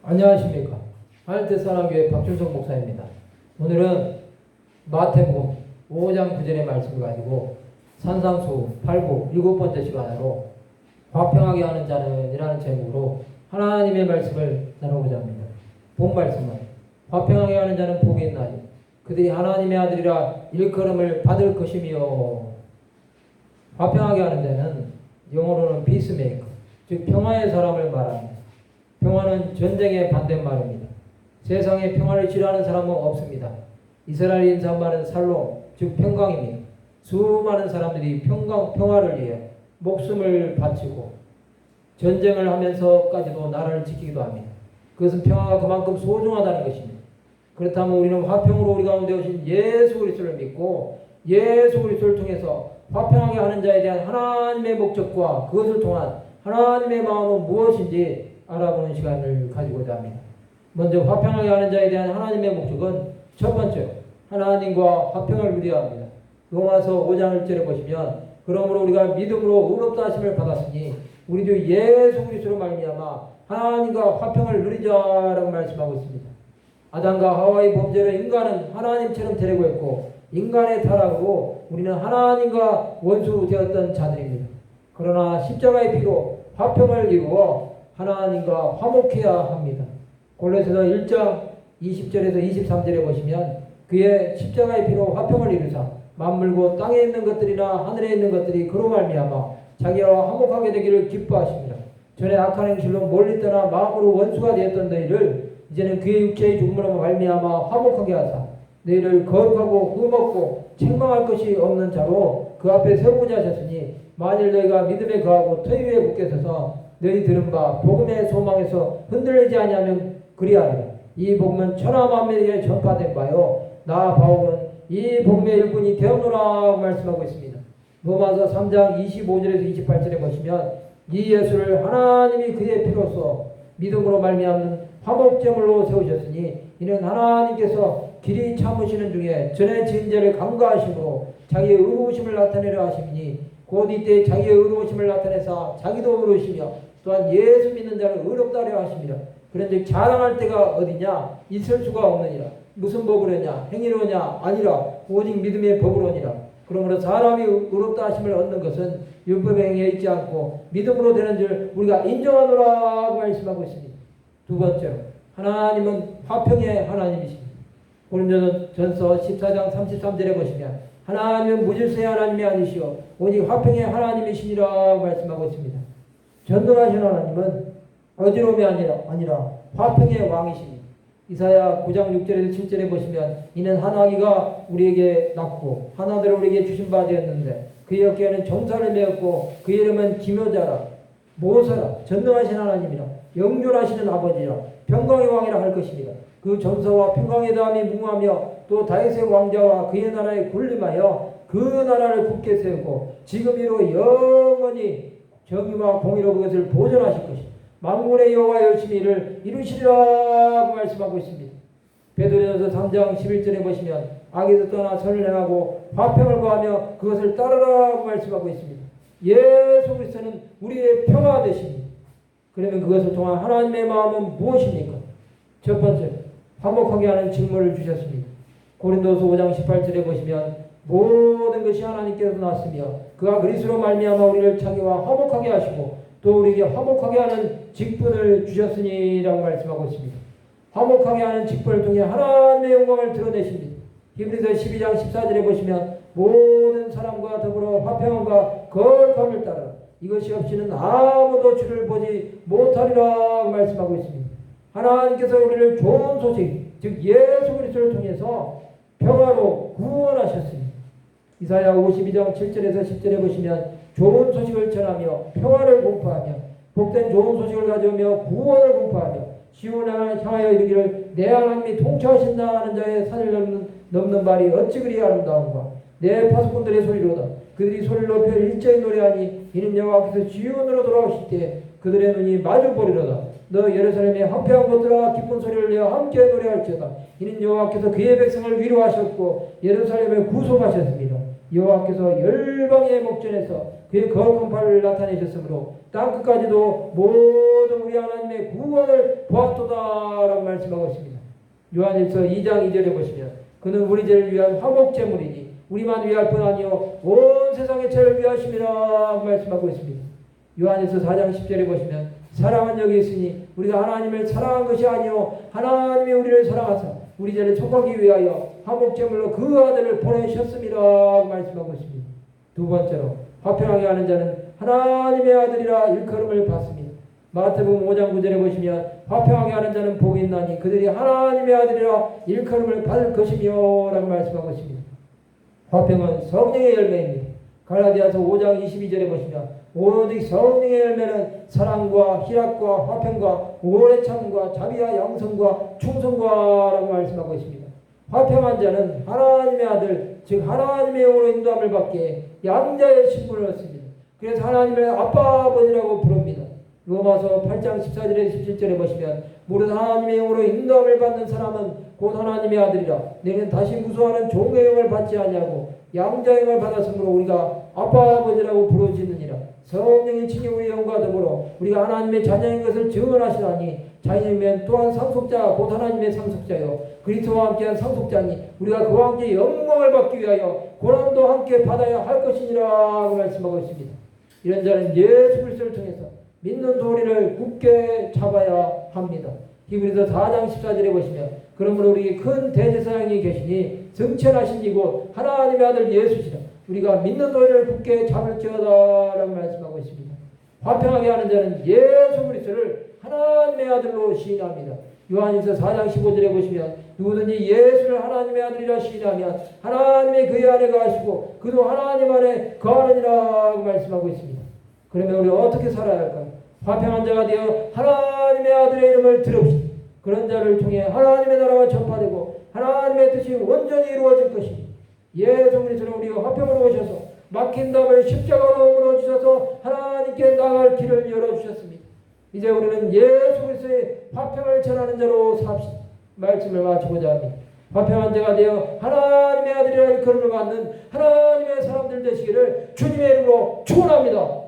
안녕하십니까. 하늘대산학교의 박준석 목사입니다. 오늘은 마태복음 5장 9절의 말씀을 가지고 산상수 8부 7번째 시간으로 화평하게 하는 자는 이라는 제목으로 하나님의 말씀을 나누고자 합니다. 본 말씀은 화평하게 하는 자는 복이 있나니 그들이 하나님의 아들이라 일컬음을 받을 것이며, 화평하게 하는 자는 영어로는 피스메이커, 즉 평화의 사람을 말합니다. 평화는 전쟁의 반대말입니다. 세상에 평화를 싫어하는 사람은 없습니다. 이스라엘 인사말은 살롬, 즉 평강입니다. 수많은 사람들이 평화를 위해 목숨을 바치고 전쟁을 하면서까지도 나라를 지키기도 합니다. 그것은 평화가 그만큼 소중하다는 것입니다. 그렇다면 우리는 화평으로 우리 가운데 오신 예수 그리스도를 믿고 예수 그리스도를 통해서 화평하게 하는 자에 대한 하나님의 목적과 그것을 통한 하나님의 마음은 무엇인지 알아보는 시간을 가지고자 합니다. 먼저 화평하게 하는 자에 대한 하나님의 목적은 첫 번째, 하나님과 화평을 누려야 합니다. 로마서 5장 1절에 보시면 그러므로 우리가 믿음으로 의롭다 하심을 받았으니 우리 주 예수 그리스도로 말미암아 하나님과 화평을 누리자라고 말씀하고 있습니다. 아담과 하와의 범죄로 인간은 하나님처럼 되려고 했고 인간의 타락으로 우리는 하나님과 원수 되었던 자들입니다. 그러나 십자가의 피로 화평을 이루어 하나님과 화목해야 합니다. 골로새서 1장 20절에서 23절에 보시면 그의 십자가의 피로 화평을 이루사 만물고 땅에 있는 것들이나 하늘에 있는 것들이 그로 말미암아 자기와 화목하게 되기를 기뻐하십니다. 전에 악한 행실로 멀리 떠나 마음으로 원수가 되었던 너희를 이제는 그의 육체의 죽음으로 말미암아 화목하게 하사 너희를 거룩하고 흠없고 책망할 것이 없는 자로 그 앞에 세우고자 하셨으니 만일 너희가 믿음에 거하고 터위 위에 굳게 서서 너희 들은 바 복음의 소망에서 흔들리지 아니하면 그리하리라. 이 복음은 천하 만민에게 전파된 바요 나 바울은 이 복음의 일꾼이 되었노라 말씀하고 있습니다. 로마서 3장 25절에서 28절에 보시면 이 예수를 하나님이 그의 피로써 믿음으로 말미암는 화목제물로 세우셨으니 이는 하나님께서 길이 참으시는 중에 전에 지은 죄를 간과하심으로 자기의 의로우심을 나타내려 하심이니 곧 이때 자기의 의로우심을 나타내사 자기도 의로우시며 또한 예수 믿는 자를 의롭다 하려 하심이라. 그런데 자랑할 때가 어디냐? 있을 수가 없느니라. 무슨 법으로냐? 행위로냐? 아니라 오직 믿음의 법으로니라. 그러므로 사람이 의롭다 하심을 얻는 것은 율법의 행위에 있지 않고 믿음으로 되는 줄 우리가 인정하노라고 말씀하고 있습니다. 두 번째로 하나님은 화평의 하나님이십니다. 고린도전서 14장 33절에 보시면 하나님은 무질서의 하나님이 아니시오 오직 화평의 하나님이시니라 말씀하고 있습니다. 전능하신 하나님은 어지러움이 아니라 화평의 왕이십니다. 이사야 9장 6절에서 7절에 보시면 이는 한 아기가 우리에게 낳고 한 아들을 우리에게 주신 바 되었는데 그의 어깨에는 정사를 메었고 그의 이름은 기묘자라 모사라 전능하신 하나님이라 영존하시는 아버지라 평강의 왕이라 할 것입니다. 그 전서와 평강의 다음이 무궁하며 또 다윗의 왕자와 그의 나라에 군림하여 그 나라를 굳게 세우고 지금이로 영원히 정의와 공의로 그것을 보존하실 것입니다. 만군의 여호와 열심히 이를 이루시리라고 말씀하고 있습니다. 베드로전서 3장 11절에 보시면 악에서 떠나 선을 행하고 화평을 구하며 그것을 따르라고 말씀하고 있습니다. 예수 그리스도는 우리의 평화 되십니다. 그러면 그것을 통한 하나님의 마음은 무엇입니까? 첫 번째, 화목하게 하는 직무를 주셨습니다. 고린도서 5장 18절에 보시면 모든 것이 하나님께서 났으며 그가 그리스도로 말미암아 우리를 자기와 화목하게 하시고 또 우리에게 화목하게 하는 직분을 주셨으니라고 말씀하고 있습니다. 화목하게 하는 직분을 통해 하나님의 영광을 드러내십니다. 히브리서 12장 14절에 보시면 모든 사람과 더불어 화평함과 거룩함을 따라 이것이 없이는 아무도 주를 보지 못하리라 말씀하고 있습니다. 하나님께서 우리를 좋은 소식 즉 예수 그리스도를 통해서 평화로 구원하셨습니다. 이사야 52장 7절에서 10절에 보시면 좋은 소식을 전하며 평화를 공포하며 복된 좋은 소식을 가져오며 구원을 공포하며 시온을 향하여 이르기를 내 하나님이 통치하신다 하는 자의 산을 넘는 발이 어찌 그리 아름다운가. 내 파수꾼들의 소리로다. 그들이 소리를 높여 일제히 노래하니 이는 여호와께서 지온으로 돌아오실 때 그들의 눈이 마주 보리로다. 너 예루살렘의 황폐한 곳들아 기쁜 소리를 내어 함께 노래할지어다. 이는 여호와께서 그의 백성을 위로하셨고 예루살렘을 구속하셨습니다. 여호와께서 열방의 목전에서 그의 거룩한 팔을 나타내셨으므로 땅끝까지도 모든 우리 하나님의 구원을 보았도다라고 말씀하고 있습니다. 요한일서 2장 2절에 보시면 그는 우리 죄를 위한 화목제물이니 우리만 위할 뿐 아니요 온 세상의 죄를 위하심이라 말씀하고 있습니다. 요한일서 4장 10절에 보시면 사랑은 여기 있으니 우리가 하나님을 사랑한 것이 아니요 하나님이 우리를 사랑하사 우리 죄를 촉하기 위하여 화목제물로 그 아들을 보내셨음이라 말씀하고 있습니다. 두 번째로 화평하게 하는 자는 하나님의 아들이라 일컬음을 받습니다. 마태복음 5장 9절에 보시면 화평하게 하는 자는 복이 있나니 그들이 하나님의 아들이라 일컬음을 받을 것이며 라고 말씀하고 있습니다. 화평은 성령의 열매입니다. 갈라디아서 5장 22절에 보시면 오직 성령의 열매는 사랑과 희락과 화평과 오래 참음과 자비와 양성과 충성과 라고 말씀하고 있습니다. 화평한 자는 하나님의 아들 즉 하나님의 영으로 인도함을 받게 양자의 신분을 얻습니다. 그래서 하나님을 아빠 아버지라고 부릅니다. 로마서 8장 14절에 17절에 보시면 무릇 하나님의 영으로 인도함을 받는 사람은 곧 하나님의 아들이라 너희는 다시 무수하는 종의 영을 받지 아니하고 양자의 영을 받았으므로 우리가 아빠 아버지라고 부르짖느니라. 성령이 친히 우리 영과 더불어 우리가 하나님의 자녀인 것을 증언하시나니 자녀이면 또한 상속자 곧 하나님의 상속자요 그리스도와 함께한 상속자니 우리가 그와 함께 영광을 받기 위하여 고난도 함께 받아야 할 것이니라 말씀하고 있습니다. 이런 자는 예수 그리스도를 통해서 믿는 도리를 굳게 잡아야 합니다. 히브리서 4장 14절에 보시면 그러므로 우리 큰 대제사장이 계시니 승천하신 이고 하나님의 아들 예수시라 우리가 믿는 도리를 굳게 잡을지어다 라고 말씀하고 있습니다. 화평하게 하는 자는 예수 그리스도를 하나님의 아들로 시인합니다. 요한일서 4장 15절에 보시면 누구든지 예수를 하나님의 아들이라 시인하면 하나님의 그의 안에 거하시고 그도 하나님 안에 거하느니라 말씀하고 있습니다. 그러면 우리 어떻게 살아야 할까요? 화평한 자가 되어 하나님의 아들의 이름을 들읍시다. 그런 자를 통해 하나님의 나라가 전파되고 하나님의 뜻이 온전히 이루어질 것입니다. 예수 그리스도는 우리가 화평으로 오셔서 막힌 담을 십자가로 물어주셔서 하나님께 나갈 길을 열어주셨습니다. 이제 우리는 예수 그리스도의 화평을 전하는 자로 삽시다. 말씀을 마치고자 합니다. 화평한 자가 되어 하나님의 아들이라 일컬음을 받는 하나님의 사람들 되시기를 주님의 이름으로 축원합니다.